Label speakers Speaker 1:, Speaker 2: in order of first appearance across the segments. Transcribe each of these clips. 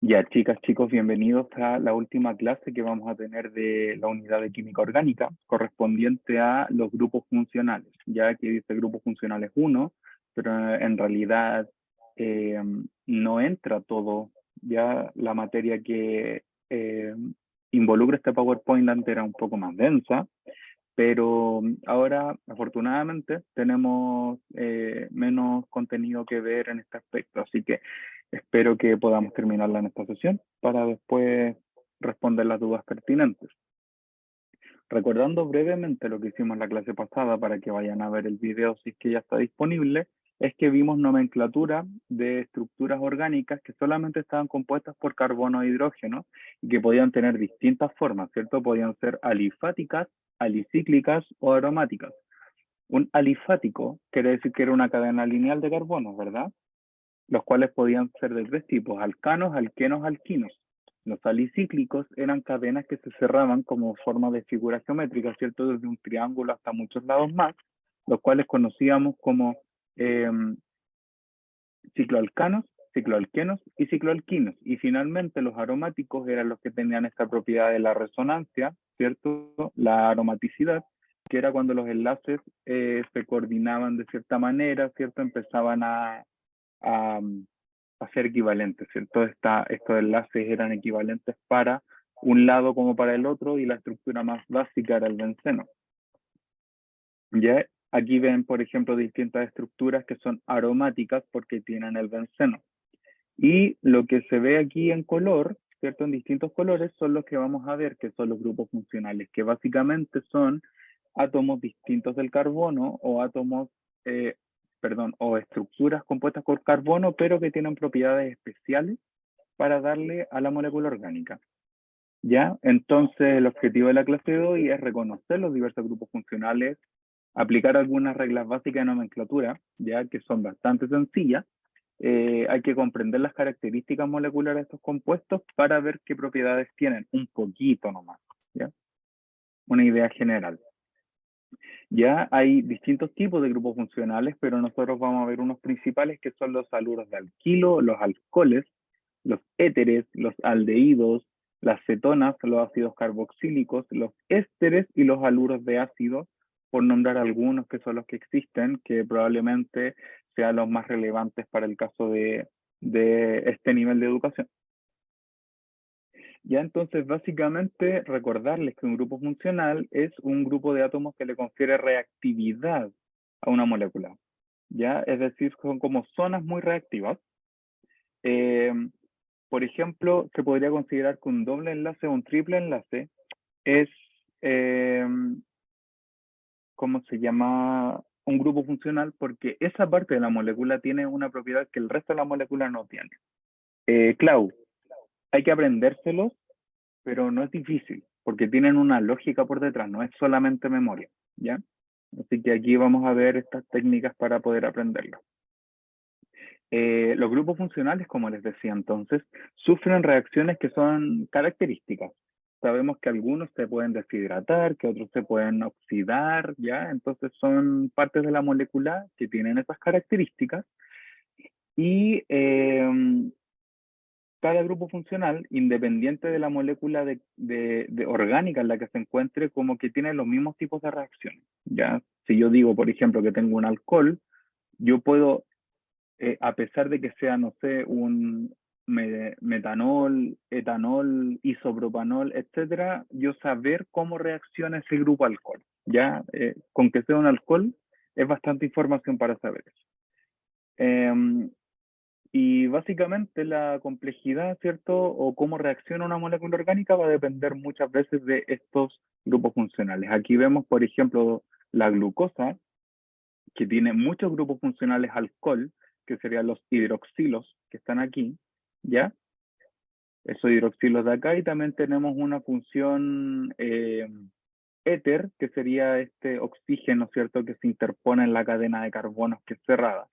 Speaker 1: Ya, chicas, chicos, bienvenidos a la última clase que vamos a tener de la unidad de química orgánica, correspondiente a los grupos funcionales, ya que dice grupos funcionales 1, pero en realidad eh, no entra todo, ya la materia que involucra este PowerPoint era un poco más densa, pero ahora, afortunadamente, tenemos menos contenido que ver en este aspecto, así que espero que podamos terminarla en esta sesión para después responder las dudas pertinentes. Recordando brevemente lo que hicimos en la clase pasada para que vayan a ver el video si es que ya está disponible, es que vimos nomenclatura de estructuras orgánicas que solamente estaban compuestas por carbono e hidrógeno y que podían tener distintas formas, ¿cierto? Podían ser alifáticas, alicíclicas o aromáticas. Un alifático quiere decir que era una cadena lineal de carbonos, ¿verdad? Los cuales podían ser de tres tipos: alcanos, alquenos, alquinos. Los alicíclicos eran cadenas que se cerraban como forma de figura geométrica, ¿cierto? Desde un triángulo hasta muchos lados más, los cuales conocíamos como eh, cicloalcanos, cicloalquenos y cicloalquinos. Y finalmente los aromáticos eran los que tenían esta propiedad de la resonancia, ¿cierto? La aromaticidad, que era cuando los enlaces se coordinaban de cierta manera, ¿cierto? Empezaban a, a ser equivalentes, ¿cierto? Estos enlaces eran equivalentes para un lado como para el otro y la estructura más básica era el benceno. ¿Ya? Aquí ven, por ejemplo, distintas estructuras que son aromáticas porque tienen el benceno. Y lo que se ve aquí en color, ¿cierto? En distintos colores son los que vamos a ver que son los grupos funcionales, que básicamente son átomos distintos del carbono o átomos, o estructuras compuestas por carbono, pero que tienen propiedades especiales para darle a la molécula orgánica. ¿Ya? Entonces, el objetivo de la clase de hoy es reconocer los diversos grupos funcionales, aplicar algunas reglas básicas de nomenclatura, ya que son bastante sencillas. Hay que comprender las características moleculares de estos compuestos para ver qué propiedades tienen, un poquito nomás, ¿ya? Una idea general. Ya hay distintos tipos de grupos funcionales, pero nosotros vamos a ver unos principales que son los haluros de alquilo, los alcoholes, los éteres, los aldehídos, las cetonas, los ácidos carboxílicos, los ésteres y los haluros de ácido, por nombrar algunos que son los que existen, que probablemente sean los más relevantes para el caso de este nivel de educación. Ya entonces, básicamente, recordarles que un grupo funcional es un grupo de átomos que le confiere reactividad a una molécula. ¿Ya? Es decir, son como zonas muy reactivas. Eh, por ejemplo, se podría considerar que un doble enlace o un triple enlace es, eh, ¿cómo se llama? Un grupo funcional porque esa parte de la molécula tiene una propiedad que el resto de la molécula no tiene. Clau, hay que aprendérselos, pero no es difícil, porque tienen una lógica por detrás, no es solamente memoria, ¿ya? Así que aquí vamos a ver estas técnicas para poder aprenderlo. Los grupos funcionales, como les decía entonces, sufren reacciones que son características. Sabemos que algunos se pueden deshidratar, que otros se pueden oxidar, ¿ya? Entonces son partes de la molécula que tienen esas características y cada grupo funcional, independiente de la molécula de orgánica en la que se encuentre, como que tiene los mismos tipos de reacciones, ¿ya? Si yo digo, por ejemplo, que tengo un alcohol, yo puedo a pesar de que sea, no sé, un metanol, etanol, isopropanol, etcétera, yo saber cómo reacciona ese grupo alcohol, ¿ya? Con que sea un alcohol, es bastante información para saber eso. Y básicamente la complejidad, ¿cierto? O cómo reacciona una molécula orgánica va a depender muchas veces de estos grupos funcionales. Aquí vemos, por ejemplo, la glucosa, que tiene muchos grupos funcionales alcohol, que serían los hidroxilos que están aquí, ¿ya? Esos hidroxilos de acá, y también tenemos una función éter, que sería este oxígeno, ¿cierto? Que se interpone en la cadena de carbonos que es cerrada.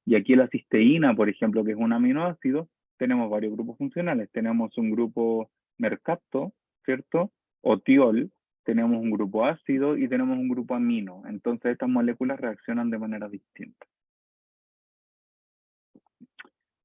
Speaker 1: Y aquí la cisteína, por ejemplo, que es un aminoácido, tenemos varios grupos funcionales. Tenemos un grupo mercapto, ¿cierto? O tiol, tenemos un grupo ácido y tenemos un grupo amino. Entonces estas moléculas reaccionan de manera distinta.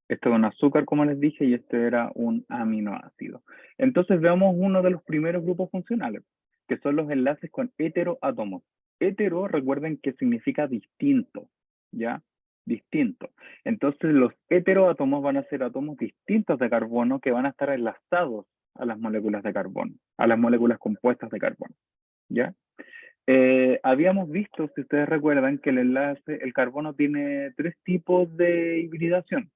Speaker 1: Esto es un azúcar, como les dije, y este era un aminoácido. Entonces veamos uno de los primeros grupos funcionales, que son los enlaces con heteroátomos. Hetero, recuerden que significa distinto, ¿ya? Distinto. Entonces los heteroátomos van a ser átomos distintos de carbono que van a estar enlazados a las moléculas de carbono, a las moléculas compuestas de carbono, ¿ya? Habíamos visto, si ustedes recuerdan, que el enlace, el carbono tiene tres tipos de hibridación,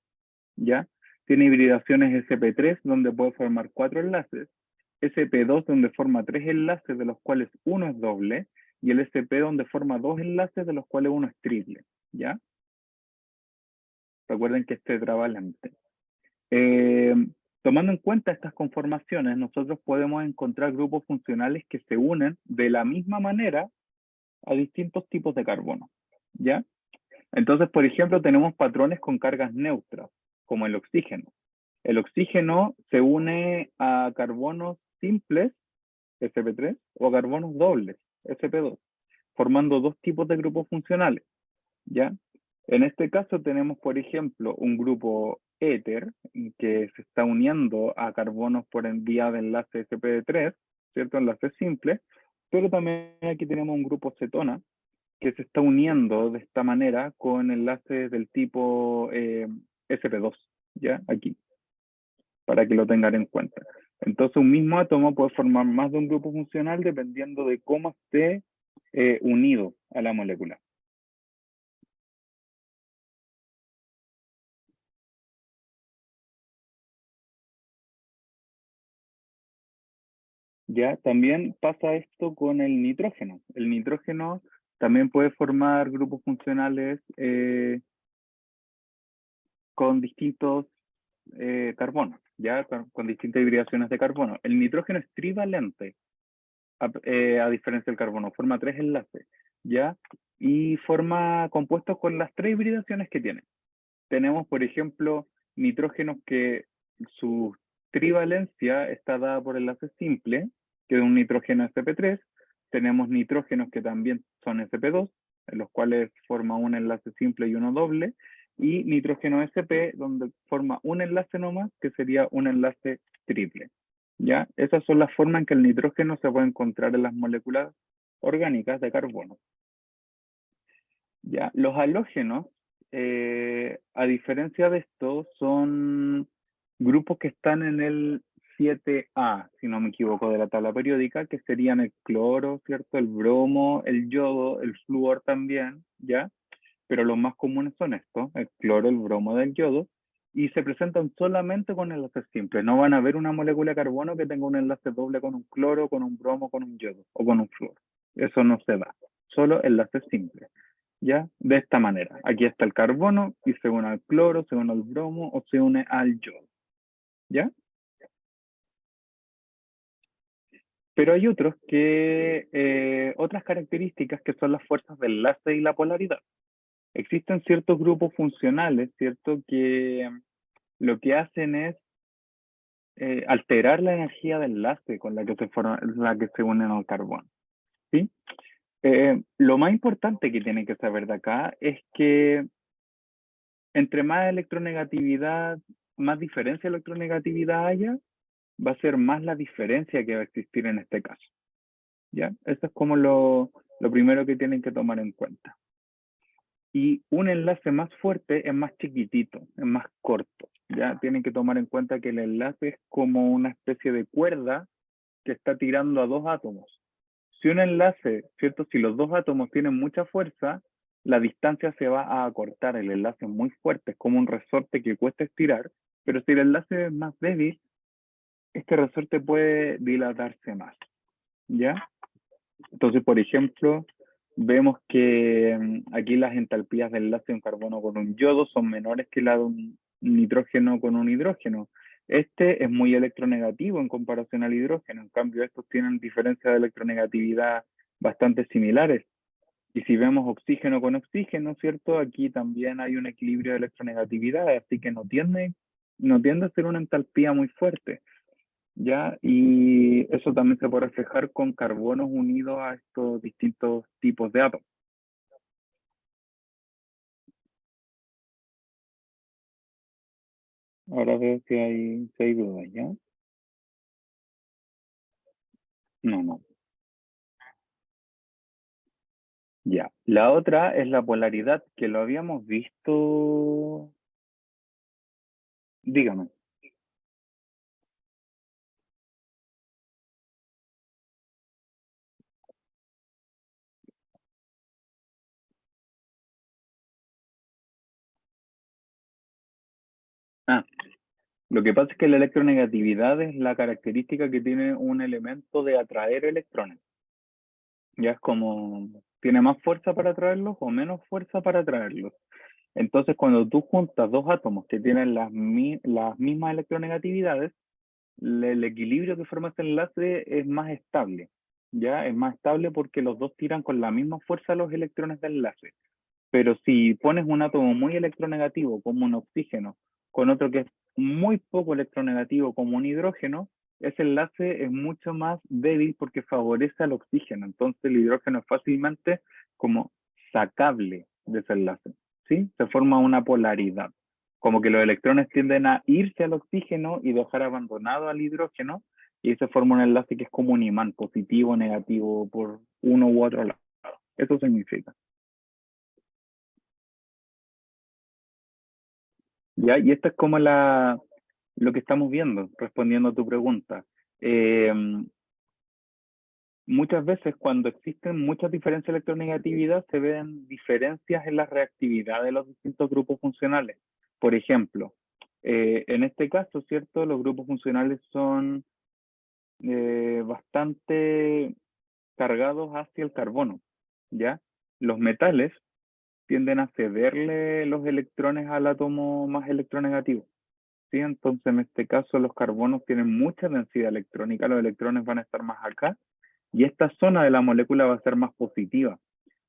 Speaker 1: ¿ya? Tiene hibridaciones sp3, donde puede formar 4 enlaces, sp2, donde forma 3 enlaces, de los cuales uno es doble, y el sp, donde forma 2 enlaces, de los cuales uno es triple, ¿ya? Recuerden que es tetravalente. Eh, Tomando en cuenta estas conformaciones, nosotros podemos encontrar grupos funcionales que se unen de la misma manera a distintos tipos de carbono, ¿ya? Entonces, por ejemplo, tenemos patrones con cargas neutras, como el oxígeno. El oxígeno se une a carbonos simples, sp3, o a carbonos dobles, sp2, formando dos tipos de grupos funcionales, ¿ya? En este caso tenemos, por ejemplo, un grupo éter que se está uniendo a carbonos por vía de enlace sp3, ¿cierto? Enlace simple, pero también aquí tenemos un grupo cetona que se está uniendo de esta manera con enlaces del tipo sp2, ¿ya? Aquí, para que lo tengan en cuenta. Entonces, un mismo átomo puede formar más de un grupo funcional dependiendo de cómo esté unido a la molécula. Ya, también pasa esto con el nitrógeno. El nitrógeno también puede formar grupos funcionales con distintos carbonos, ya, con distintas hibridaciones de carbono. El nitrógeno es trivalente, a diferencia del carbono, forma 3 enlaces, ya, y forma compuestos con las 3 hibridaciones que tiene. Tenemos, por ejemplo, nitrógenos que su trivalencia está dada por enlaces simples, que es un nitrógeno sp3. Tenemos nitrógenos que también son sp2, en los cuales forma un enlace simple y uno doble, y nitrógeno sp, donde forma un enlace nomás, que sería un enlace triple. ¿Ya? Esas son las formas en que el nitrógeno se puede encontrar en las moléculas orgánicas de carbono. ¿Ya? Los halógenos, a diferencia de esto, son grupos que están en el 7A, si no me equivoco, de la tabla periódica, que serían el cloro, ¿cierto? El bromo, el yodo, el flúor también, ¿ya? Pero los más comunes son estos, el cloro, el bromo, del yodo, y se presentan solamente con enlaces simples. No van a ver una molécula de carbono que tenga un enlace doble con un cloro, con un bromo, con un yodo o con un flúor. Eso no se da, solo enlaces simples. ¿Ya? De esta manera. Aquí está el carbono y se une al cloro, se une al bromo o se une al yodo. ¿Ya? Pero hay otros que, otras características que son las fuerzas de enlace y la polaridad. Existen ciertos grupos funcionales, ¿cierto? Que lo que hacen es alterar la energía de enlace con la que se unen al carbono. ¿Sí? Lo más importante que tienen que saber de acá es que entre más electronegatividad, más diferencia de electronegatividad haya, va a ser más la diferencia que va a existir en este caso. ¿Ya? Eso es como lo primero que tienen que tomar en cuenta. Y un enlace más fuerte es más chiquitito, es más corto. ¿Ya? Tienen que tomar en cuenta que el enlace es como una especie de cuerda que está tirando a dos átomos. Si un enlace, ¿cierto? Si los dos átomos tienen mucha fuerza, la distancia se va a acortar, el enlace es muy fuerte, es como un resorte que cuesta estirar, pero si el enlace es más débil, este resorte puede dilatarse más, ¿ya? Entonces, por ejemplo, vemos que aquí las entalpías del enlace de un carbono con un yodo son menores que la de un nitrógeno con un hidrógeno. Este es muy electronegativo en comparación al hidrógeno, en cambio estos tienen diferencias de electronegatividad bastante similares. Y si vemos oxígeno con oxígeno, ¿cierto? Aquí también hay un equilibrio de electronegatividad, así que no tiende a ser una entalpía muy fuerte. ¿Ya? Y eso también se puede reflejar con carbonos unidos a estos distintos tipos de átomos. Ahora veo si hay dudas, ¿ya? No, no. Ya. La otra es la polaridad, que lo habíamos visto. Dígame. Ah, lo que pasa es que la electronegatividad es la característica que tiene un elemento de atraer electrones. Ya es como, tiene más fuerza para atraerlos o menos fuerza para atraerlos. Entonces, cuando tú juntas dos átomos que tienen las mismas electronegatividades, el equilibrio que forma ese enlace es más estable. ¿Ya? Es más estable porque los dos tiran con la misma fuerza los electrones del enlace. Pero si pones un átomo muy electronegativo como un oxígeno con otro que es muy poco electronegativo como un hidrógeno, ese enlace es mucho más débil porque favorece al oxígeno. Entonces el hidrógeno es fácilmente como sacable de ese enlace. ¿Sí? Se forma una polaridad. Como que los electrones tienden a irse al oxígeno y dejar abandonado al hidrógeno, y se forma un enlace que es como un imán positivo o negativo por uno u otro lado. Eso significa. ¿Ya? Y esto es como lo que estamos viendo, respondiendo a tu pregunta. Eh, Muchas veces cuando existen muchas diferencias de electronegatividad se ven diferencias en la reactividad de los distintos grupos funcionales. Por ejemplo, en este caso, ¿cierto? Los grupos funcionales son bastante cargados hacia el carbono, ¿ya? Los metales tienden a cederle los electrones al átomo más electronegativo. ¿Sí? Entonces, en este caso, los carbonos tienen mucha densidad electrónica, los electrones van a estar más acá, y esta zona de la molécula va a ser más positiva,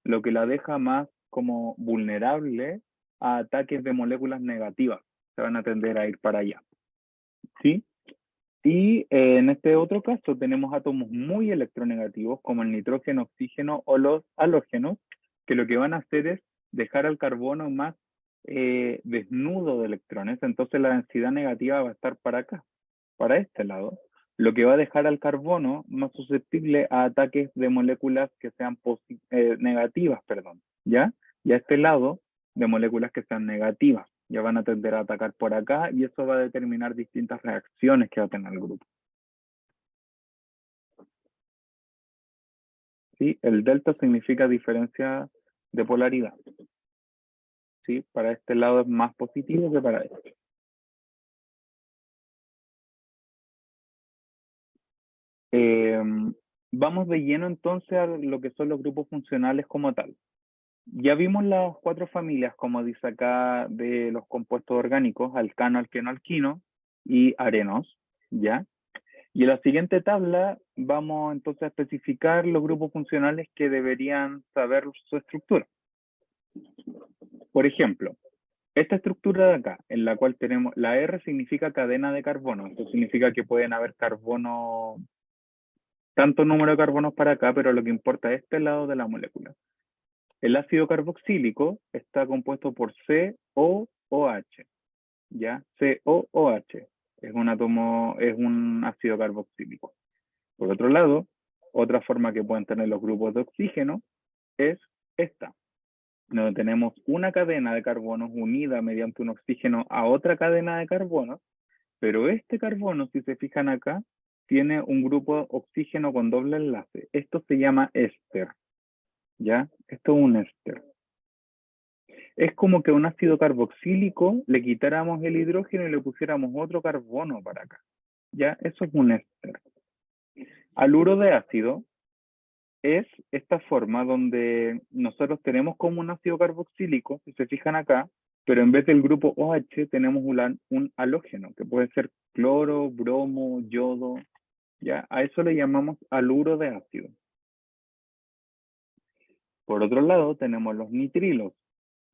Speaker 1: lo que la deja más como vulnerable a ataques de moléculas negativas. Se van a tender a ir para allá. ¿Sí? Y en este otro caso tenemos átomos muy electronegativos, como el nitrógeno, oxígeno o los halógenos, que lo que van a hacer es dejar al carbono más desnudo de electrones. Entonces la densidad negativa va a estar para acá, para este lado, lo que va a dejar al carbono más susceptible a ataques de moléculas que sean negativas, perdón, ¿ya? Y a este lado, de moléculas que sean negativas. Ya van a tender a atacar por acá y eso va a determinar distintas reacciones que va a tener el grupo. ¿Sí? El delta significa diferencia de polaridad. ¿Sí? Para este lado es más positivo que para este. Eh, Vamos de lleno entonces a lo que son los grupos funcionales como tal. Ya vimos las cuatro familias, como dice acá, de los compuestos orgánicos: alcano, alqueno, alquino y arenos, ¿ya? Y en la siguiente tabla vamos entonces a especificar los grupos funcionales que deberían saber su estructura. Por ejemplo, esta estructura de acá, en la cual tenemos, la R significa cadena de carbono. Esto significa que pueden haber carbono, tanto número de carbonos para acá, pero lo que importa es este lado de la molécula. El ácido carboxílico está compuesto por COOH, ¿ya? COOH es un átomo, es un ácido carboxílico. Por otro lado, otra forma que pueden tener los grupos de oxígeno es esta, donde tenemos una cadena de carbonos unida mediante un oxígeno a otra cadena de carbonos, pero este carbono, si se fijan acá, tiene un grupo oxígeno con doble enlace. Esto se llama éster, ¿ya? Esto es un éster. Es como que a un ácido carboxílico le quitáramos el hidrógeno y le pusiéramos otro carbono para acá. ¿Ya? Eso es un éster. Haluro de ácido es esta forma donde nosotros tenemos como un ácido carboxílico, si se fijan acá, pero en vez del grupo OH tenemos un halógeno, que puede ser cloro, bromo, yodo, ¿ya? A eso le llamamos haluro de ácido. Por otro lado, tenemos los nitrilos,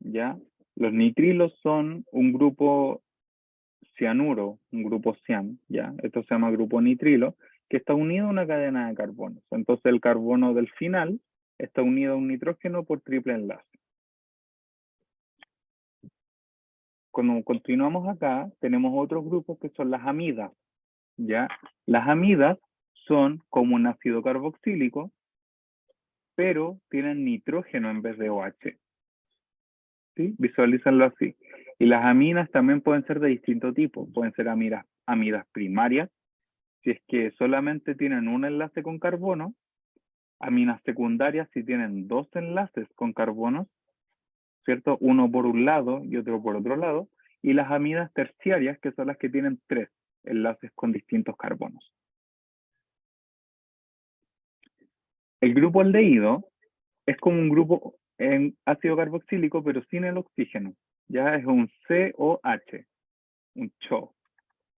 Speaker 1: ¿ya? Los nitrilos son un grupo cianuro, un grupo cian, ¿ya? Esto se llama grupo nitrilo, que está unido a una cadena de carbonos. Entonces el carbono del final está unido a un nitrógeno por triple enlace. cuando continuamos acá, tenemos otros grupos que son las amidas, ¿ya? Las amidas son como un ácido carboxílico, pero tienen nitrógeno en vez de OH. ¿Sí? Visualízanlo así. Y las aminas también pueden ser de distinto tipo. Pueden ser amidas primarias, si es que solamente tienen un enlace con carbono. Aminas secundarias si tienen dos enlaces con carbonos, ¿cierto? Uno por un lado y otro por otro lado. Y las amidas terciarias, que son las que tienen tres enlaces con distintos carbonos. El grupo aldehído es como un grupo en ácido carboxílico, pero sin el oxígeno. Ya es un COH, un CHO.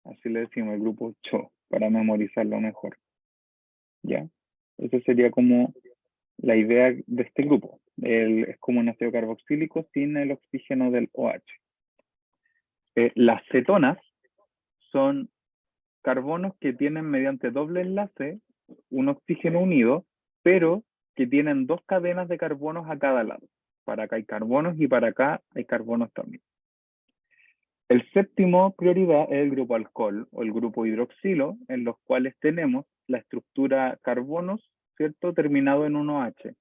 Speaker 1: Así le decimos el grupo CHO, para memorizarlo mejor. ¿Ya? Esa sería como la idea de este grupo. Es como un ácido carboxílico sin el oxígeno del OH. Las cetonas son carbonos que tienen mediante doble enlace un oxígeno unido, pero que tienen dos cadenas de carbonos a cada lado. Para acá hay carbonos y para acá hay carbonos también. El séptimo prioridad es el grupo alcohol o el grupo hidroxilo, en los cuales tenemos la estructura carbonos, ¿cierto? Terminado en un OH.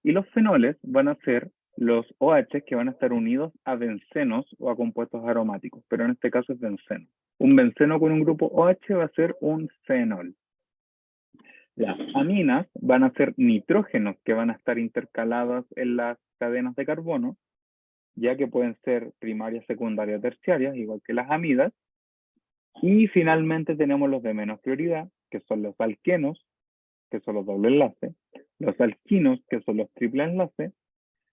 Speaker 1: Y los fenoles van a ser los OH que van a estar unidos a bencenos o a compuestos aromáticos, pero en este caso es benceno. Un benceno con un grupo OH va a ser un fenol. Las aminas van a ser nitrógenos que van a estar intercaladas en las cadenas de carbono, ya que pueden ser primarias, secundarias, terciarias, igual que las amidas. Y finalmente tenemos los de menos prioridad, que son los alquenos, que son los doble enlace, los alquinos, que son los triple enlace,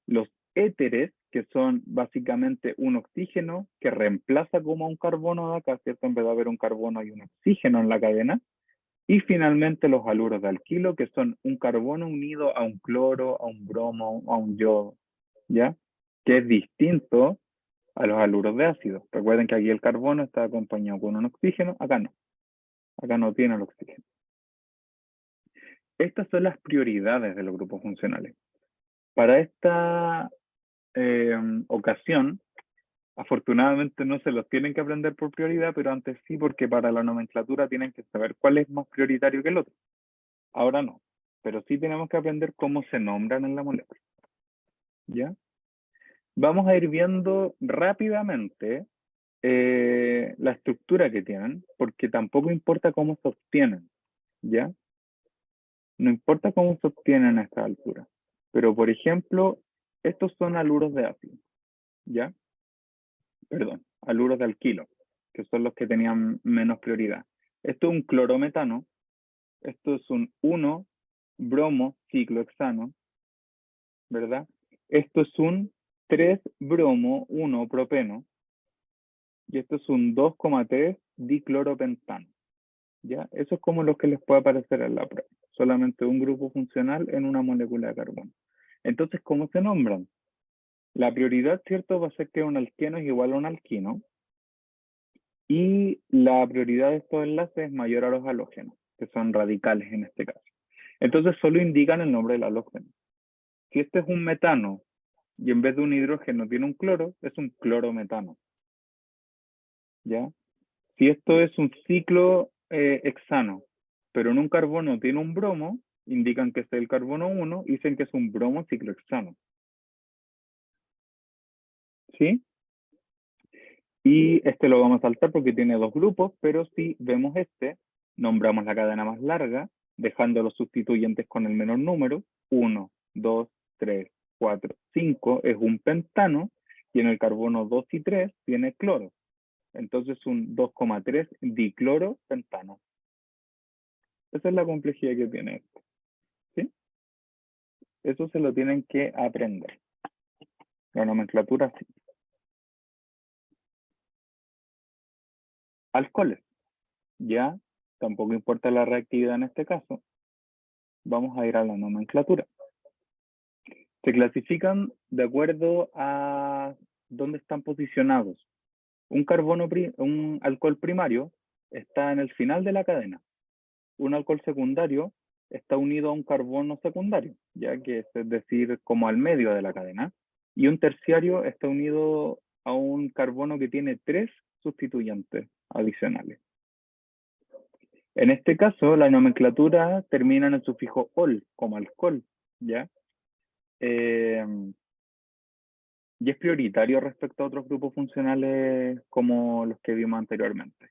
Speaker 1: los éteres, que son básicamente un oxígeno que reemplaza como un carbono de acá, ¿cierto? En vez de haber un carbono hay un oxígeno en la cadena. Y finalmente los haluros de alquilo, que son un carbono unido a un cloro, a un bromo, a un yodo, ¿ya? Que es distinto a los haluros de ácido. Recuerden que aquí el carbono está acompañado con un oxígeno, acá no tiene el oxígeno. Estas son las prioridades de los grupos funcionales. Para esta ocasión, afortunadamente no se los tienen que aprender por prioridad, pero antes sí, porque para la nomenclatura tienen que saber cuál es más prioritario que el otro. Ahora no, pero sí tenemos que aprender cómo se nombran en la molécula. ¿Ya? Vamos a ir viendo rápidamente la estructura que tienen, porque tampoco importa cómo se obtienen, ¿ya? No importa cómo se obtienen a esta altura. Pero, por ejemplo, estos son haluros de ácido, ¿ya? Perdón, haluros de alquilo, que son los que tenían menos prioridad. Esto es un clorometano, esto es un 1-bromo ciclohexano, ¿verdad? Esto es un 3-bromo 1-propeno, y esto es un 2,3 dicloropentano. ¿Ya? Eso es como lo que les puede aparecer en la prueba. Solamente un grupo funcional en una molécula de carbono. Entonces, ¿cómo se nombran? La prioridad, ¿cierto? Va a ser que un alqueno es igual a un alquino. Y la prioridad de estos enlaces es mayor a los halógenos, que son radicales en este caso. Entonces, solo indican el nombre del halógeno. Si este es un metano y en vez de un hidrógeno tiene un cloro, es un clorometano. ¿Ya? Si esto es un ciclo hexano, pero en un carbono tiene un bromo, indican que es el carbono 1 y dicen que es un bromo ciclohexano. ¿Sí? Y este lo vamos a saltar porque tiene dos grupos, pero si vemos este, nombramos la cadena más larga, dejando los sustituyentes con el menor número, 1, 2, 3, 4, 5 es un pentano, y en el carbono 2 y 3 tiene cloro. Entonces un 2,3 dicloropentano. Esa es la complejidad que tiene esto. ¿Sí? Eso se lo tienen que aprender. La nomenclatura sí. Alcoholes. Ya, tampoco importa la reactividad en este caso. Vamos a ir a la nomenclatura. Se clasifican de acuerdo a dónde están posicionados. Un alcohol primario está en el final de la cadena. Un alcohol secundario está unido a un carbono secundario, ya que es decir, como al medio de la cadena. Y un terciario está unido a un carbono que tiene 3 sustituyentes adicionales. En este caso, la nomenclatura termina en el sufijo ol, como alcohol, ¿ya? Y es prioritario respecto a otros grupos funcionales como los que vimos anteriormente.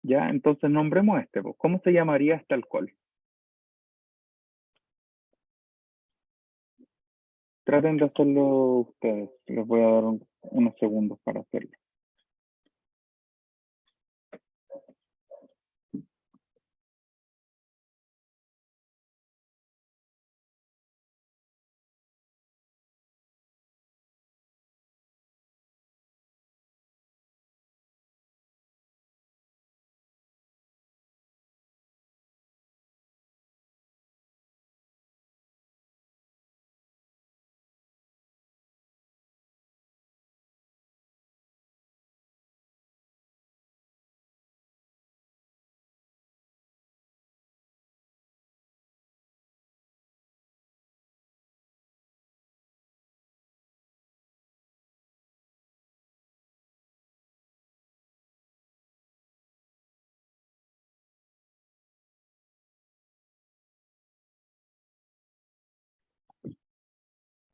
Speaker 1: ¿Ya? Entonces nombremos este. Pues. ¿Cómo se llamaría este alcohol? Traten de hacerlo ustedes. Les voy a dar unos segundos para hacerlo.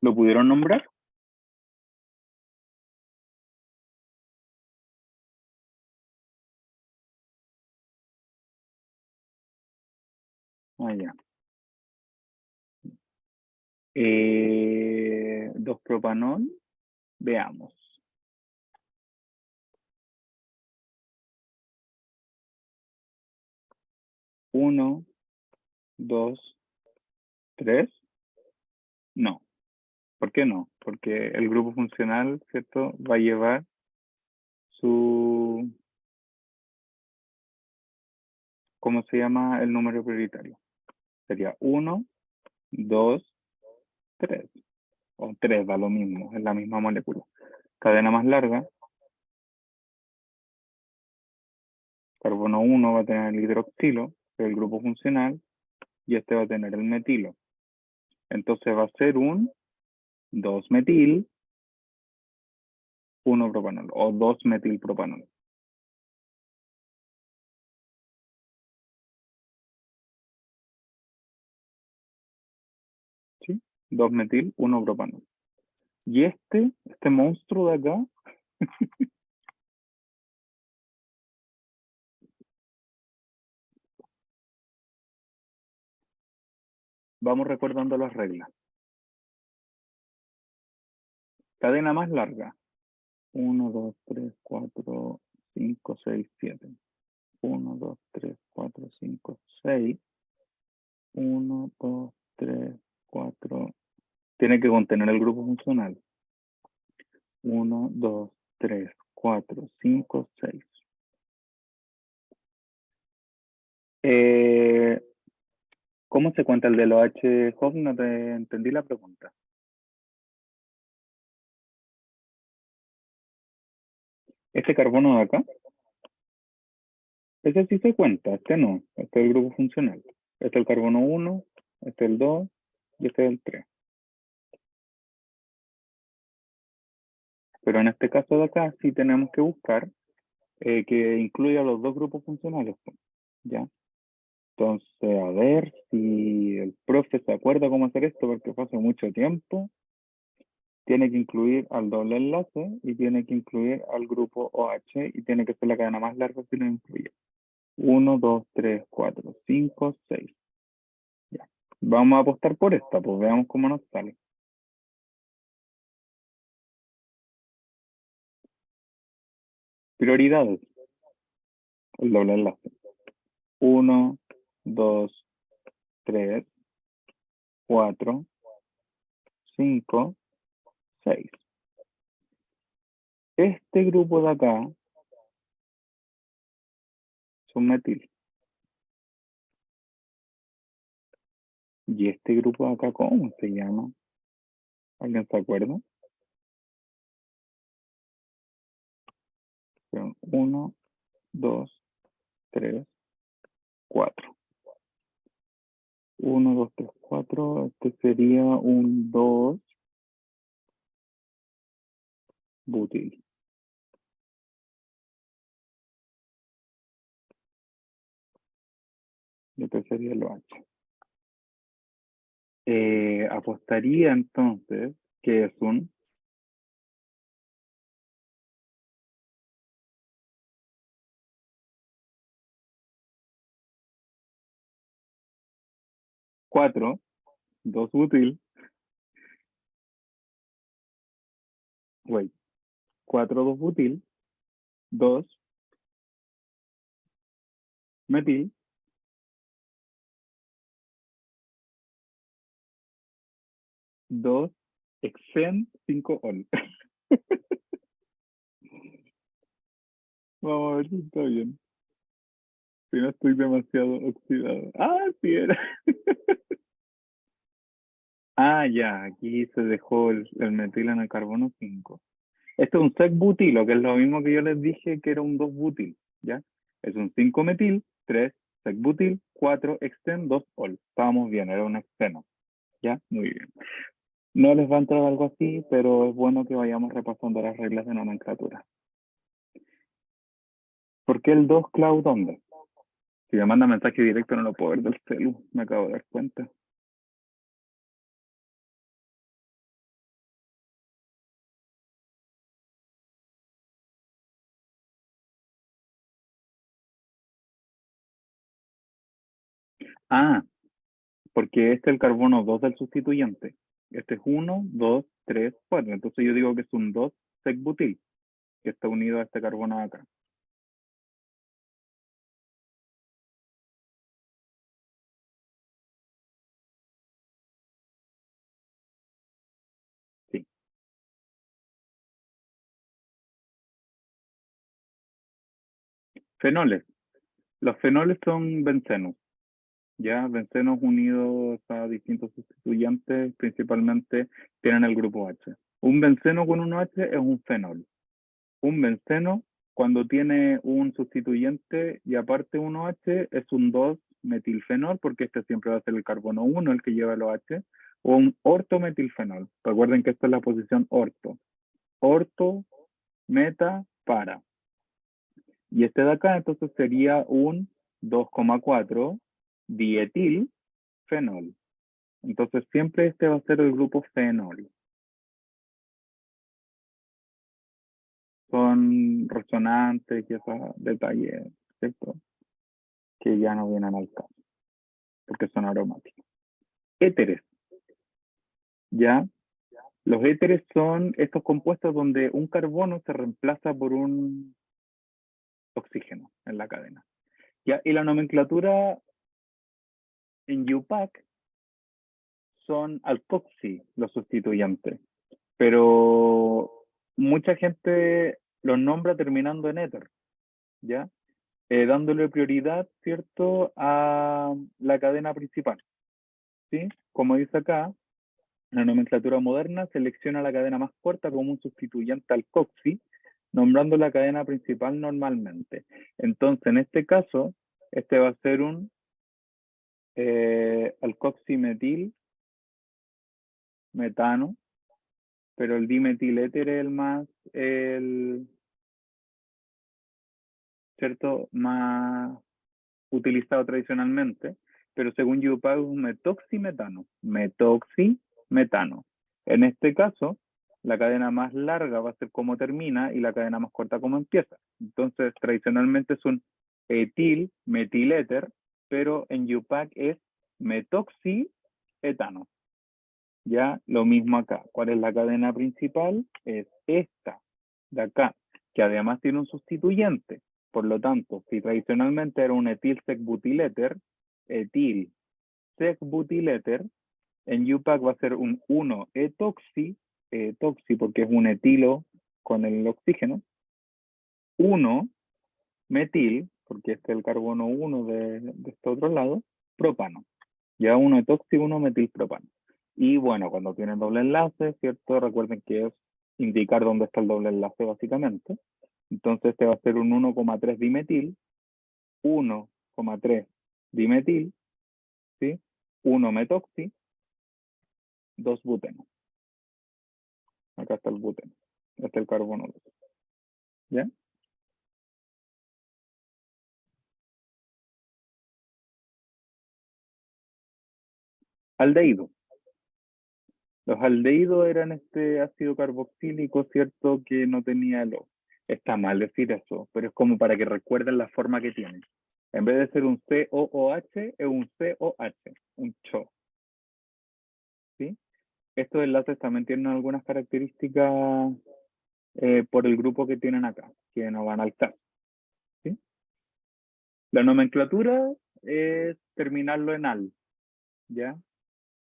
Speaker 1: ¿Lo pudieron nombrar? Ah, ya. 2-propanol. Veamos. 1, 2, 3. No. ¿Por qué no? Porque el grupo funcional, ¿cierto? Va a llevar su, ¿cómo se llama el número prioritario? Sería 1, 2, 3. O 3 da lo mismo, es la misma molécula. Cadena más larga, carbono 1 va a tener el hidroxilo, que es el grupo funcional, y este va a tener el metilo. Entonces va a ser un 2-metil, 1-propanol, o 2-metilpropanol. ¿Sí? 2-metil, 1-propanol. Y este monstruo de acá, vamos recordando las reglas. Cadena más larga. 1, 2, 3, 4, 5, 6, 7. 1, 2, 3, 4, 5, 6. 1, 2, 3, 4. Tiene que contener el grupo funcional. 1, 2, 3, 4, 5, 6. ¿Cómo se cuenta el de los H, Hoff? No te entendí la pregunta. Este carbono de acá, ese sí se cuenta, este no. Este es el grupo funcional. Este es el carbono 1, este es el 2 y este es el 3. Pero en este caso de acá sí tenemos que buscar que incluya los dos grupos funcionales, pues, ¿ya? Entonces, a ver si el profe se acuerda cómo hacer esto, porque fue hace mucho tiempo. Tiene que incluir al doble enlace y tiene que incluir al grupo OH y tiene que ser la cadena más larga si lo incluye. 1, 2, 3, 4, 5, 6. Ya. Vamos a apostar por esta, pues veamos cómo nos sale. Prioridades. El doble enlace. 1, 2, 3, 4, 5, 6. Este grupo de acá es un metil. Y este grupo de acá, ¿cómo se llama? ¿Alguien se acuerda? 1, 2, 3, 4. 1, 2, 3, 4. Este sería un 2 butil. Y este sería el OH. Apostaría entonces que es un 4, 2 butil, wait, 4, 2 butil, 2 metil, 2 hexen, 5 ol. Vamos a ver si está bien. Si no estoy demasiado oxidado. Ah, sí era. Ah, ya, aquí se dejó el metil en el carbono 5. Este es un sec-butilo, que es lo mismo que yo les dije que era un 2-butil, ¿ya? Es un 5-metil, 3 sec-butil, 4 exten, 2 ol. Estábamos bien, era un exteno, ¿ya? Muy bien. No les va a entrar algo así, pero es bueno que vayamos repasando las reglas de nomenclatura. ¿Por qué el 2, Cloud, dónde? Si me manda mensaje directo no lo puedo ver del celu, me acabo de dar cuenta. Ah, porque este es el carbono 2 del sustituyente. Este es 1, 2, 3, 4. Entonces yo digo que es un 2 sec-butil, que está unido a este carbono de acá. Sí. Fenoles. Los fenoles son bencenos, ¿ya? Bencenos unidos a distintos sustituyentes, principalmente tienen el grupo H. Un benceno con un OH es un fenol. Un benceno, cuando tiene un sustituyente y aparte un OH, es un 2-metilfenol, porque este siempre va a ser el carbono 1 el que lleva el OH, o un ortometilfenol. Recuerden que esta es la posición orto. Orto, meta, para. Y este de acá entonces sería un 2,4 dietilfenol. Entonces siempre este va a ser el grupo fenol. Son resonantes y esos detalles, ¿cierto? Que ya no vienen al caso, porque son aromáticos. Éteres, ¿ya? Los éteres son estos compuestos donde un carbono se reemplaza por un oxígeno en la cadena. ¿Ya? Y la nomenclatura en UPAC son alcoxi los sustituyentes, pero mucha gente los nombra terminando en éter, ¿ya? Dándole prioridad, ¿cierto?, a la cadena principal, ¿sí? Como dice acá, la nomenclatura moderna selecciona la cadena más corta como un sustituyente alcoxi, nombrando la cadena principal normalmente. Entonces, en este caso, este va a ser un alcoximetil metano, pero el dimetiléter es el más, ¿cierto?, más utilizado tradicionalmente, pero según UPAC es un metoximetano, metoximetano. En este caso, la cadena más larga va a ser como termina y la cadena más corta como empieza. Entonces, tradicionalmente es un etil metiléter, pero en UPAC es metoxietano. Ya lo mismo acá. ¿Cuál es la cadena principal? Es esta de acá, que además tiene un sustituyente. Por lo tanto, si tradicionalmente era un etil sec-butiléter, en UPAC va a ser un 1-etoxi, etoxi porque es un etilo con el oxígeno, 1-metil, porque este es el carbono 1 de este otro lado, propano. Ya 1-etoxi, 1-metilpropano. Y bueno, cuando tienen doble enlace, ¿cierto? Recuerden que es indicar dónde está el doble enlace básicamente. Entonces este va a ser un 1,3 dimetil, 1,3 dimetil, ¿sí? 1 metoxi, 2 buteno. Acá está el buteno. Este es el carbono 2. ¿Ya? Aldehídos. Los aldehídos eran este ácido carboxílico, ¿cierto? Que no tenía el O. Está mal decir eso, pero es como para que recuerden la forma que tiene. En vez de ser un COOH, es un COH, un CHO. ¿Sí? Estos enlaces también tienen algunas características por el grupo que tienen acá, que no van al caso. ¿Sí? La nomenclatura es terminarlo en al, ¿ya?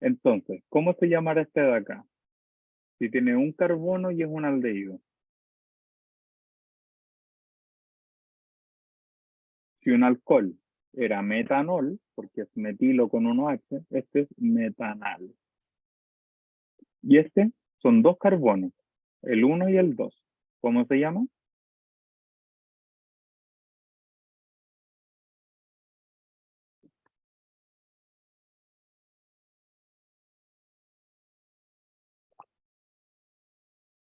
Speaker 1: Entonces, ¿cómo se llamará este de acá? Si tiene un carbono y es un aldehído. Si un alcohol era metanol, porque es metilo con 1H, este es metanal. Y este son dos carbonos, el 1 y el 2. ¿Cómo se llama?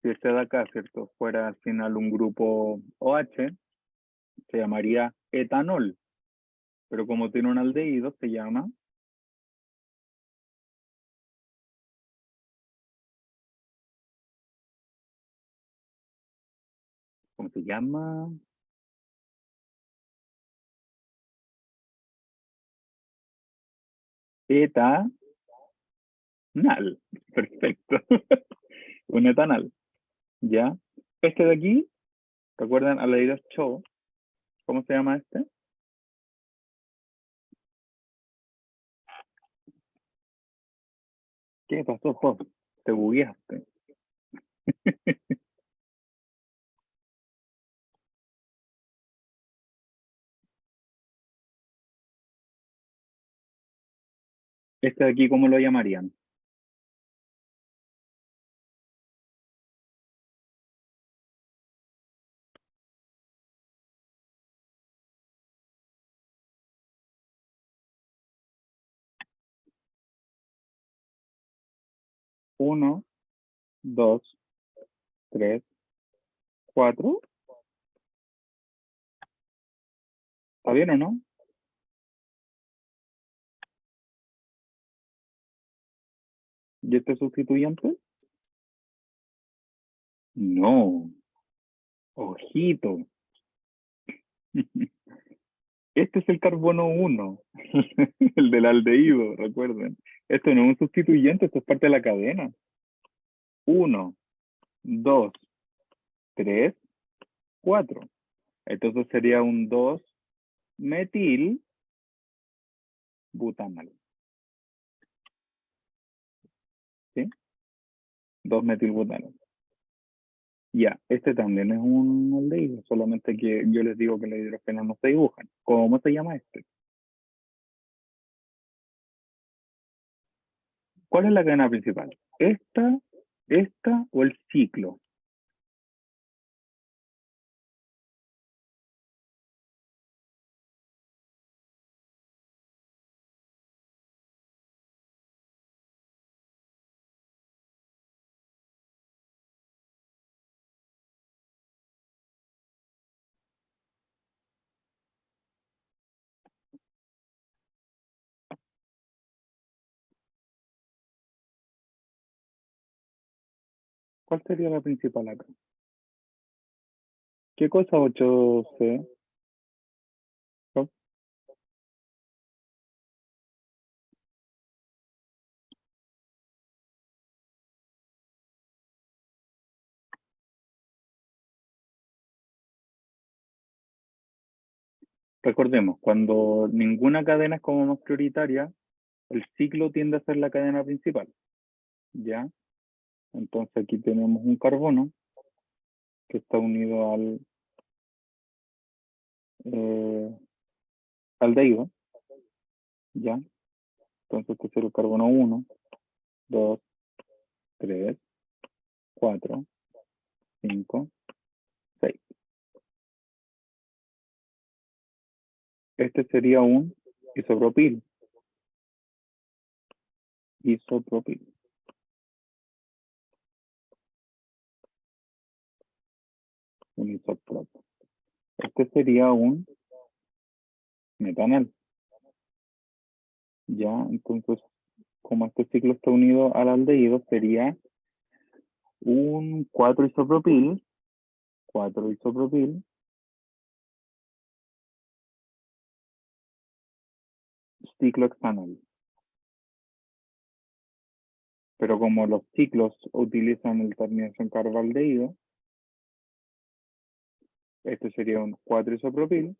Speaker 1: Si este de acá, ¿cierto? Fuera al final un grupo OH, se llamaría etanol. Pero como tiene un aldehído, se llama, ¿cómo se llama? Etanal. Perfecto. Un etanal. ¿Ya? Este de aquí, ¿recuerdan aldehídos CHO? ¿Cómo se llama este? ¿Qué pasó, Jo? Te bugueaste. Este de aquí, ¿cómo lo llamarían? Uno, dos, tres, cuatro. ¿Está bien o no? ¿Y este sustituyente? No. Ojito. Este es el carbono uno, el del aldehído, recuerden. Esto no es un sustituyente, esto es parte de la cadena. Uno, dos, tres, cuatro. Entonces sería un 2 metil butanal. ¿Sí? 2 metil butanal. Ya, este también es un aldehído, solamente que yo les digo que los hidrógenos no se dibujan. ¿Cómo se llama este? ¿Cuál es la cadena principal? ¿Esta o el ciclo? ¿Cuál sería la principal acá? ¿Qué cosa 8C? ¿No? Recordemos, cuando ninguna cadena es como más prioritaria, el ciclo tiende a ser la cadena principal, ¿ya? Entonces aquí tenemos un carbono que está unido al aldehído, ¿ya? Entonces este sería el carbono uno, 2, 3, 4, 5, 6. Este sería un isopropil, isopropil, un isópropo. Este sería un metanal, ¿ya? Entonces, como este ciclo está unido al aldehído, sería un 4-isopropil, 4-isopropil, ciclohexanol. Pero como los ciclos utilizan la terminación carbaldehído, este sería un 4-isopropil,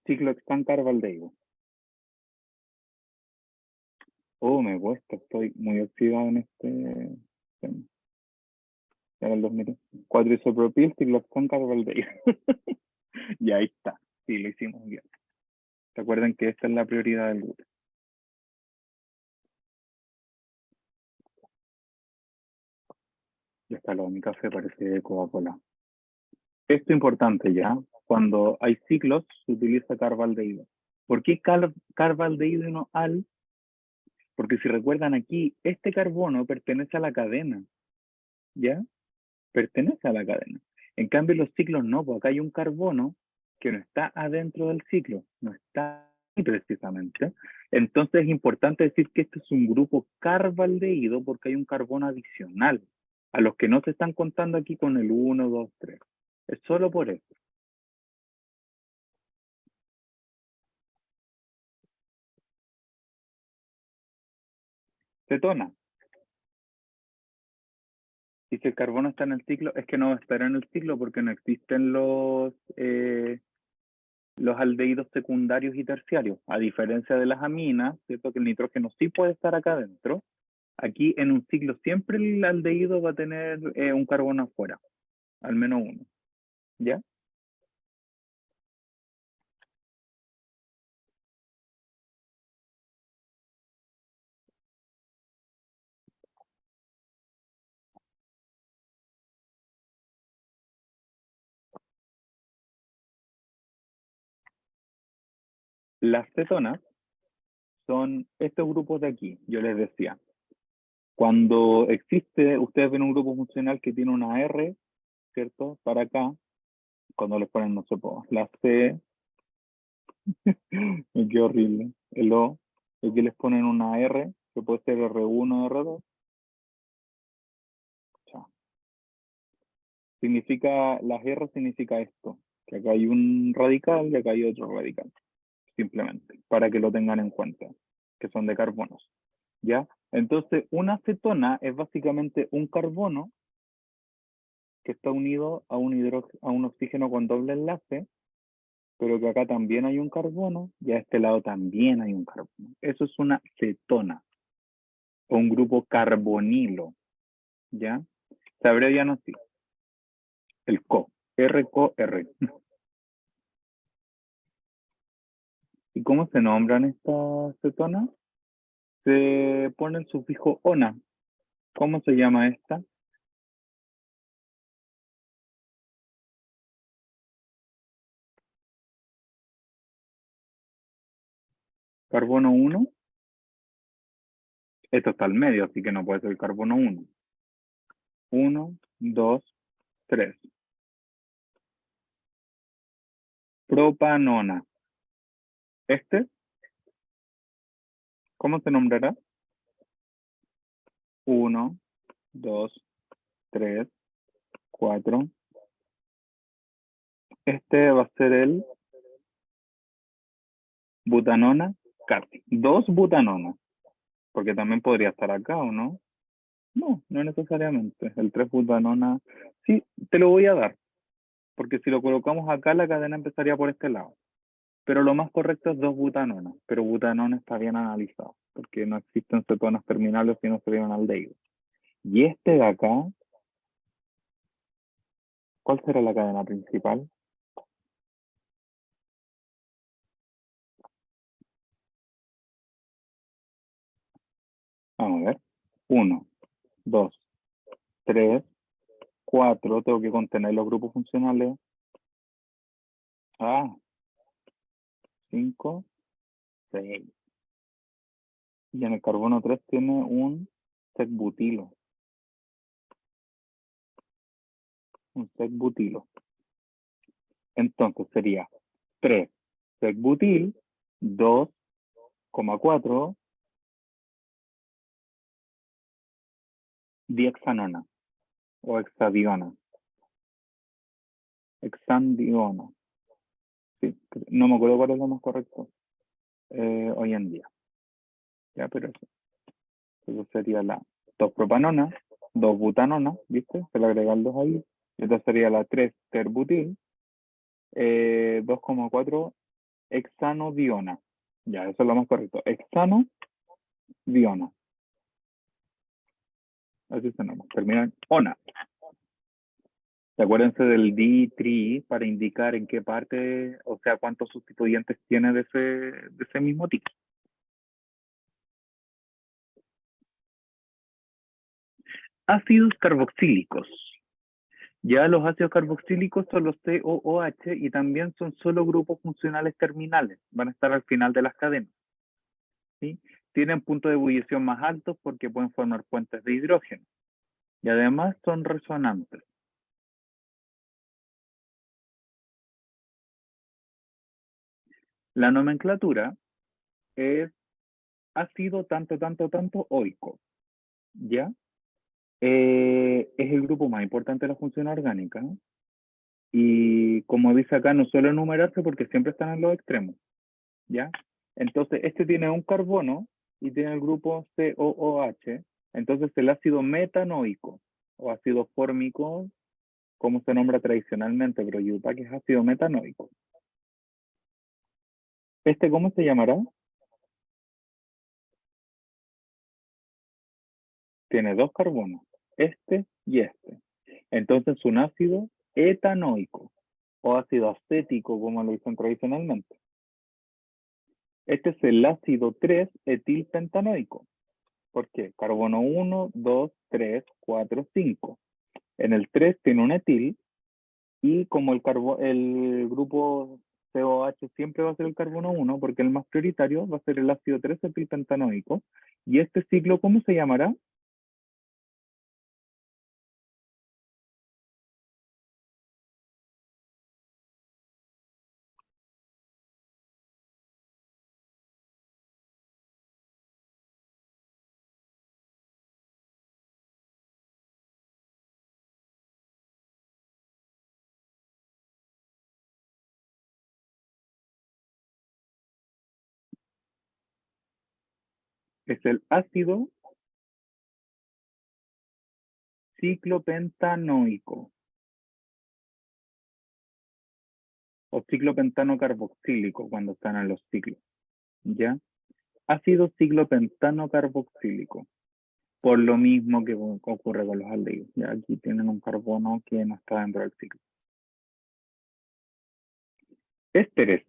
Speaker 1: ciclohexancarbaldehído. Oh, me cuesta, estoy muy oxidado en este tema. Era el 2000. 4-isopropil, ciclohexancarbaldehído. Y ahí está. Sí, lo hicimos bien. Recuerden que esta es la prioridad del grupo. Ya está, mi café parece Coca-Cola. Esto es importante ya. Cuando hay ciclos, se utiliza carbaldehído. ¿Por qué carbaldehído y no al? Porque si recuerdan aquí, este carbono pertenece a la cadena, ¿ya? Pertenece a la cadena. En cambio, los ciclos no, porque acá hay un carbono que no está adentro del ciclo, no está ahí precisamente. Entonces es importante decir que este es un grupo carbaldehído porque hay un carbono adicional a los que no se están contando aquí con el 1, 2, 3. Es solo por eso. Cetona. Y si el carbono está en el ciclo, es que no va a estar en el ciclo porque no existen los aldehídos secundarios y terciarios. A diferencia de las aminas, ¿cierto? Que el nitrógeno sí puede estar acá adentro. Aquí en un ciclo siempre el aldehído va a tener un carbono afuera, al menos uno. ¿Ya? Las cetonas son estos grupos de aquí, yo les decía. Cuando existe, ustedes ven un grupo funcional que tiene una R, ¿cierto? Para acá, cuando les ponen, no sé, la C, qué horrible, el O, y aquí les ponen una R, que puede ser R1, R2, chao. Significa, las R significa esto, que acá hay un radical y acá hay otro radical, simplemente, para que lo tengan en cuenta, que son de carbonos, ¿ya? Entonces, una cetona es básicamente un carbono que está unido a a un oxígeno con doble enlace, pero que acá también hay un carbono y a este lado también hay un carbono. Eso es una cetona, o un grupo carbonilo, ¿ya? Se abrevian así, el CO, R-CO-R. ¿Y cómo se nombran estas cetonas? Se pone el sufijo ona. ¿Cómo se llama esta? Carbono 1. Esto está al medio, así que no puede ser carbono 1. 1, 2, 3. Propanona. Este, ¿cómo se nombrará? 1, 2, 3, 4. Este va a ser el butanona casi. 2 butanonas, porque también podría estar acá, ¿o no? No, no necesariamente. El 3 butanona, sí, te lo voy a dar, porque si lo colocamos acá, la cadena empezaría por este lado. Pero lo más correcto es 2 butanonas, pero butanona está bien analizado, porque no existen cetonas terminales si no serían aldehídos. Y este de acá, ¿cuál será la cadena principal? Vamos a ver. 1, 2, 3, 4. Tengo que contener los grupos funcionales. Ah, 5, 6. Y en el carbono 3 tiene un sec-butilo. Un sec-butilo. Entonces sería 3 secbutil, 2,4 diexanona o hexadiona. Hexandiona. Sí, no me acuerdo cuál es lo más correcto hoy en día. Ya, pero eso sería la 2-propanona, 2-butanona, ¿viste? Se le agregan 2 ahí. Y esta sería la 3-terbutil, 2,4 hexanodiona. Ya, eso es lo más correcto. Hexanodiona. Así se llama. Termina en ona. Acuérdense del di-tri para indicar en qué parte, o sea, cuántos sustituyentes tiene de ese mismo tipo. Ácidos carboxílicos. Ya los ácidos carboxílicos son los COOH y también son solo grupos funcionales terminales. Van a estar al final de las cadenas. ¿Sí? Tienen puntos de ebullición más altos porque pueden formar puentes de hidrógeno. Y además son resonantes. La nomenclatura es ácido tanto oico. ¿Ya? Es el grupo más importante de la función orgánica, ¿no? Y como dice acá, no suele enumerarse porque siempre están en los extremos, ¿ya? Entonces, este tiene un carbono y tiene el grupo COOH, entonces el ácido metanoico o ácido fórmico, como se nombra tradicionalmente, pero Utah, que es ácido metanoico. ¿Este cómo se llamará? Tiene 2 carbonos, este y este. Entonces, un ácido etanoico o ácido acético, como lo dicen tradicionalmente. Este es el ácido 3-etilpentanoico. ¿Por qué? Carbono 1, 2, 3, 4, 5. En el 3 tiene un etil y como el grupo COH siempre va a ser el carbono 1, porque el más prioritario va a ser el ácido 3-etilpentanoico. ¿Y este ciclo cómo se llamará? Es el ácido ciclopentanoico o ciclopentano carboxílico cuando están en los ciclos, ¿ya? Ácido ciclopentano carboxílico. Por lo mismo que ocurre con los aldehídos. Ya aquí tienen un carbono que no está dentro del ciclo. Ésteres.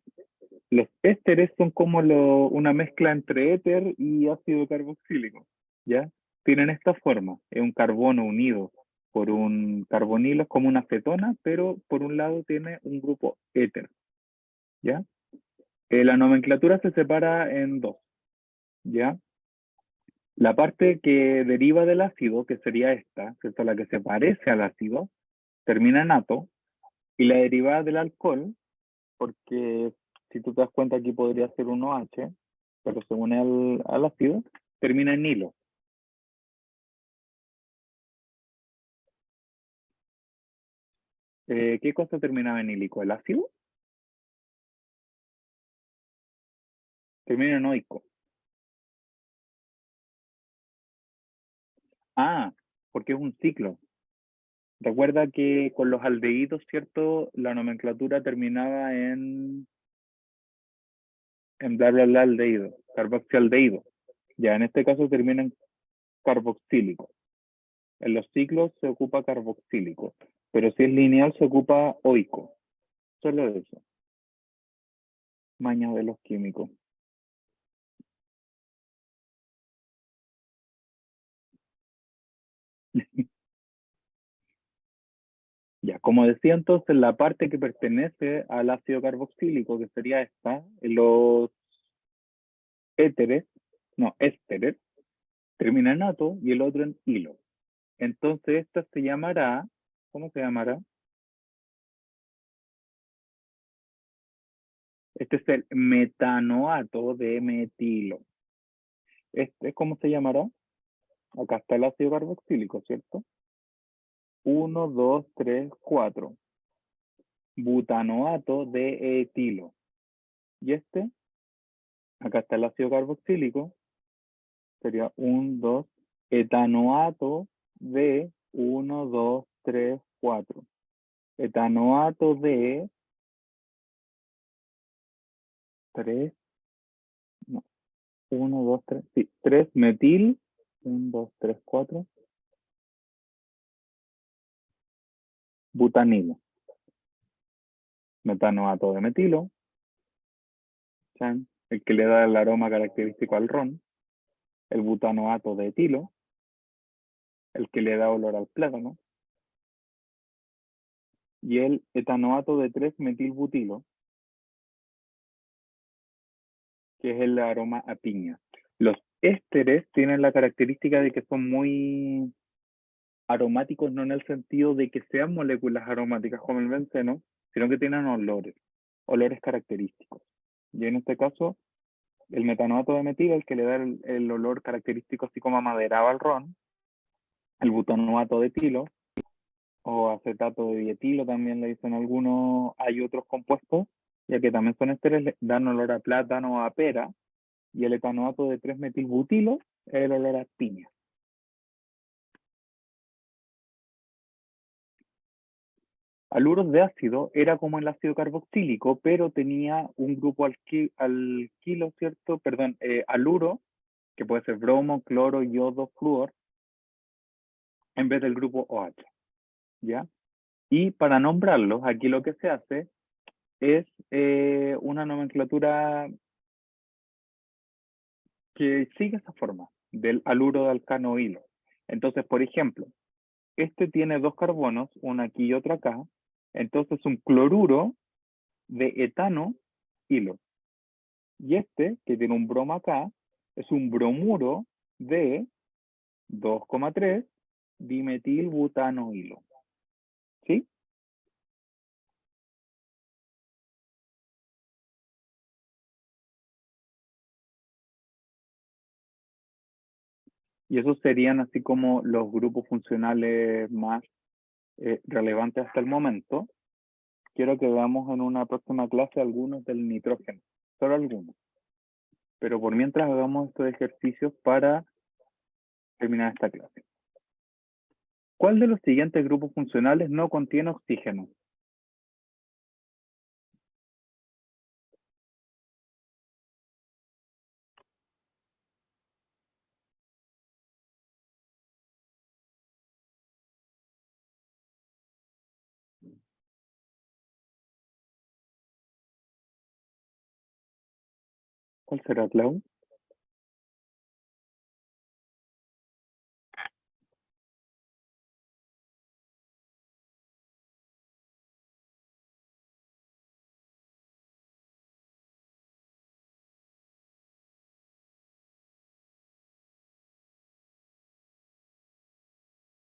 Speaker 1: Los ésteres son como una mezcla entre éter y ácido carboxílico. ¿Ya? Tienen esta forma. Es un carbono unido por un carbonilo, es como una acetona, pero por un lado tiene un grupo éter. ¿Ya? La nomenclatura se separa en dos. ¿Ya? La parte que deriva del ácido, que sería esta, ¿cierto? La que se parece al ácido, termina en ato, y la derivada del alcohol, porque si tú te das cuenta aquí podría ser un OH, pero se une al ácido, termina en hilo. ¿Qué cosa terminaba en hílico? ¿El ácido? Termina en oico. Ah, porque es un ciclo. Recuerda que con los aldehídos, ¿cierto? La nomenclatura terminaba en bla bla bla aldehído, carboxialdehído. Ya en este caso termina en carboxílico. En los ciclos se ocupa carboxílico, pero si es lineal se ocupa oico. Solo eso. Maña de los químicos. Ya, como decía entonces, la parte que pertenece al ácido carboxílico, que sería esta, los éteres, no, ésteres, termina en ato y el otro en hilo. Entonces esta se llamará, ¿cómo se llamará? Este es el metanoato de metilo. Este, ¿cómo se llamará? Acá está el ácido carboxílico, ¿cierto? 1, 2, 3, 4. Butanoato de etilo. Y este, acá está el ácido carboxílico, sería 1, 2, etanoato de 1, 2, 3, 4. Etanoato de 3, no, 1, 2, 3, sí, 3 metil, 1, 2, 3, 4, butanilo. Metanoato de metilo, ¿saben? El que le da el aroma característico al ron. El butanoato de etilo, el que le da olor al plátano. Y el etanoato de 3-metilbutilo, que es el aroma a piña. Los ésteres tienen la característica de que son muy aromáticos, no en el sentido de que sean moléculas aromáticas como el benceno, sino que tienen olores característicos. Y en este caso, el metanoato de metilo, el que le da el olor característico así como amaderado al ron, el butanoato de etilo, o acetato de dietilo también le dicen algunos, hay otros compuestos, ya que también son ésteres, dan olor a plátano o a pera, y el etanoato de 3-metilbutilo es el olor a piña. Aluros de ácido era como el ácido carboxílico, pero tenía un grupo alquilo, ¿cierto? Perdón, aluro, que puede ser bromo, cloro, yodo, flúor, en vez del grupo OH, ¿ya? Y para nombrarlos, aquí lo que se hace es una nomenclatura que sigue esa forma, del aluro de alcano hilo. Entonces, por ejemplo, este tiene dos carbonos, uno aquí y otro acá, entonces un cloruro de etano hilo. Y este, que tiene un bromo acá, es un bromuro de 2,3 dimetilbutano hilo. ¿Sí? Y esos serían así como los grupos funcionales más relevantes hasta el momento. Quiero que veamos en una próxima clase algunos del nitrógeno, solo algunos. Pero por mientras hagamos estos ejercicios para terminar esta clase. ¿Cuál de los siguientes grupos funcionales no contiene oxígeno? ¿Cuál será, Clau?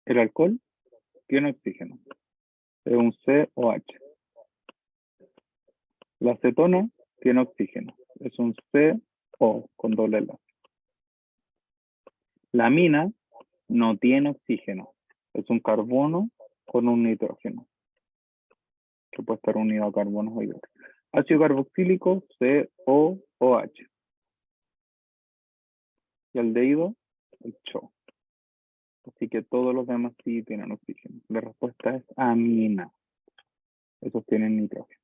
Speaker 1: El alcohol tiene oxígeno. Es un COH. La acetona tiene oxígeno. Es un CO con doble L. La amina no tiene oxígeno. Es un carbono con un nitrógeno, que puede estar unido a carbonos o hidrógenos. Ácido carboxílico, COOH. Y aldehído, el CHO. Así que todos los demás sí tienen oxígeno. La respuesta es amina. Esos tienen nitrógeno.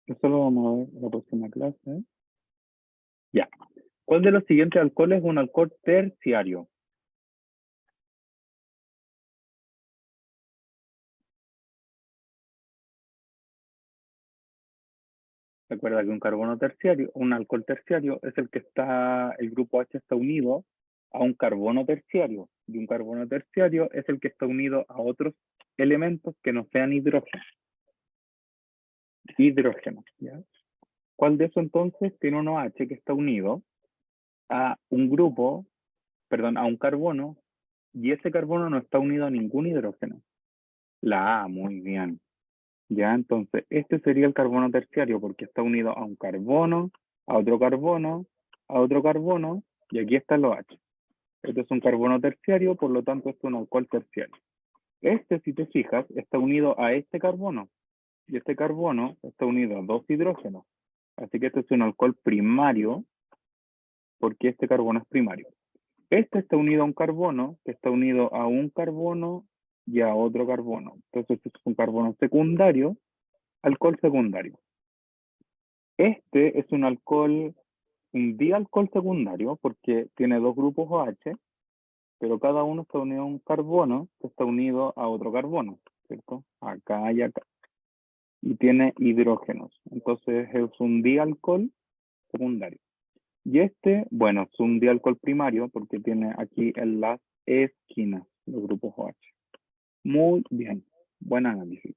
Speaker 1: Eso lo vamos a ver en la próxima clase. Ya. ¿Cuál de los siguientes alcoholes es un alcohol terciario? Recuerda que un carbono terciario, un alcohol terciario, es el que está, el grupo H está unido a un carbono terciario. Y un carbono terciario es el que está unido a otros elementos que no sean hidrógeno. Hidrógeno, ¿ya? ¿Cuál de esos entonces tiene un OH que está unido a un grupo perdón, a un carbono, y ese carbono no está unido a ningún hidrógeno. La A, muy bien. Ya, entonces, este sería el carbono terciario, porque está unido a un carbono, a otro carbono, a otro carbono, y aquí está el OH. Este es un carbono terciario, por lo tanto, este es un alcohol terciario. Este, si te fijas, está unido a este carbono, y este carbono está unido a dos hidrógenos. Así que este es un alcohol primario, porque este carbono es primario. Este está unido a un carbono, que está unido a un carbono y a otro carbono. Entonces, este es un carbono secundario, alcohol secundario. Este es un alcohol, un dialcohol secundario, porque tiene dos grupos OH, pero cada uno está unido a un carbono que está unido a otro carbono, ¿cierto? Acá y acá. Y tiene hidrógenos. Entonces es un dialcohol secundario. Y este, bueno, es un dialcohol primario porque tiene aquí en las esquinas los grupos OH. Muy bien. Buen análisis.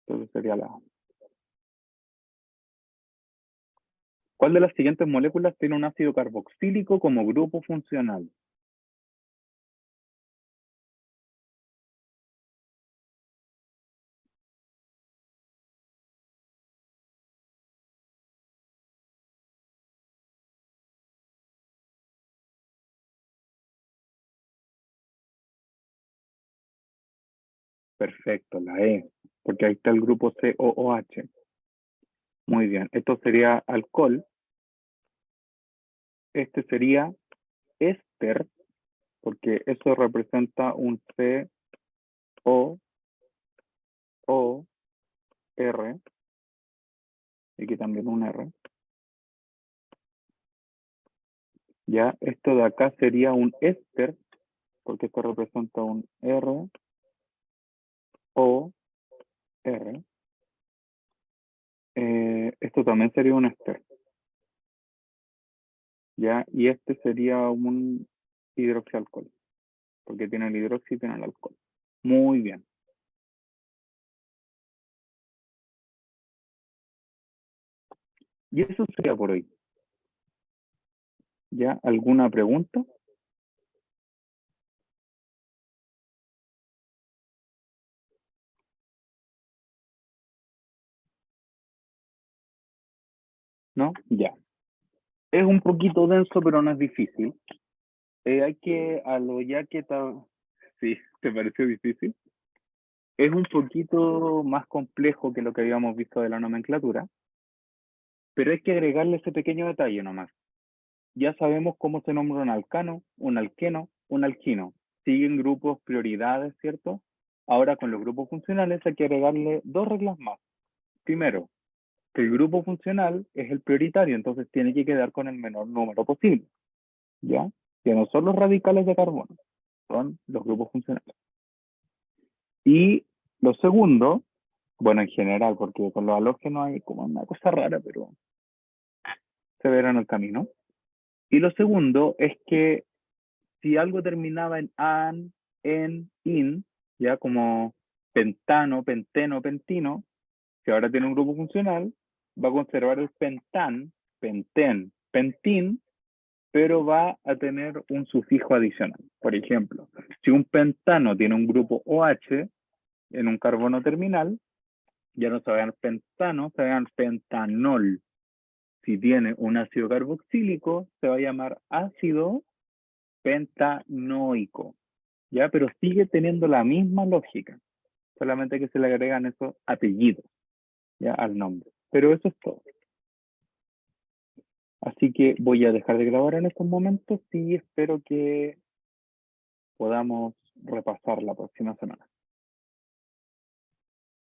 Speaker 1: Entonces sería la A. ¿Cuál de las siguientes moléculas tiene un ácido carboxílico como grupo funcional? Perfecto, la E, porque ahí está el grupo COOH. Muy bien, esto sería alcohol. Este sería éster, porque eso representa un COOR, y aquí también un R. Ya, esto de acá sería un éster, porque esto representa un ROR. Esto también sería un éster. ¿Ya? Y este sería un hidroxialcohol, porque tiene el hidroxi y tiene el alcohol. Muy bien. Y eso sería por hoy. ¿Ya? ¿Alguna pregunta? ¿No? Ya. Es un poquito denso, pero no es difícil. Hay que, a lo ya que sí, ¿te pareció difícil? Es un poquito más complejo que lo que habíamos visto de la nomenclatura, pero hay que agregarle ese pequeño detalle nomás. Ya sabemos cómo se nombra un alcano, un alqueno, un alquino. Siguen grupos prioridades, ¿cierto? Ahora con los grupos funcionales hay que agregarle dos reglas más. Primero, que el grupo funcional es el prioritario, entonces tiene que quedar con el menor número posible, ¿ya? Que no son los radicales de carbono, son los grupos funcionales. Y lo segundo, bueno, en general, porque con los halógenos hay como una cosa rara, pero se verá en el camino. Y lo segundo es que si algo terminaba en an, en, in, ya como pentano, penteno, pentino, que ahora tiene un grupo funcional, va a conservar el pentan, penten, pentin, pero va a tener un sufijo adicional. Por ejemplo, si un pentano tiene un grupo OH en un carbono terminal, ya no se va a llamar pentano, se va a llamar pentanol. Si tiene un ácido carboxílico, se va a llamar ácido pentanoico. ¿Ya? Pero sigue teniendo la misma lógica, solamente que se le agregan esos apellidos, ¿ya? Al nombre. Pero eso es todo. Así que voy a dejar de grabar en estos momentos y espero que podamos repasar la próxima semana.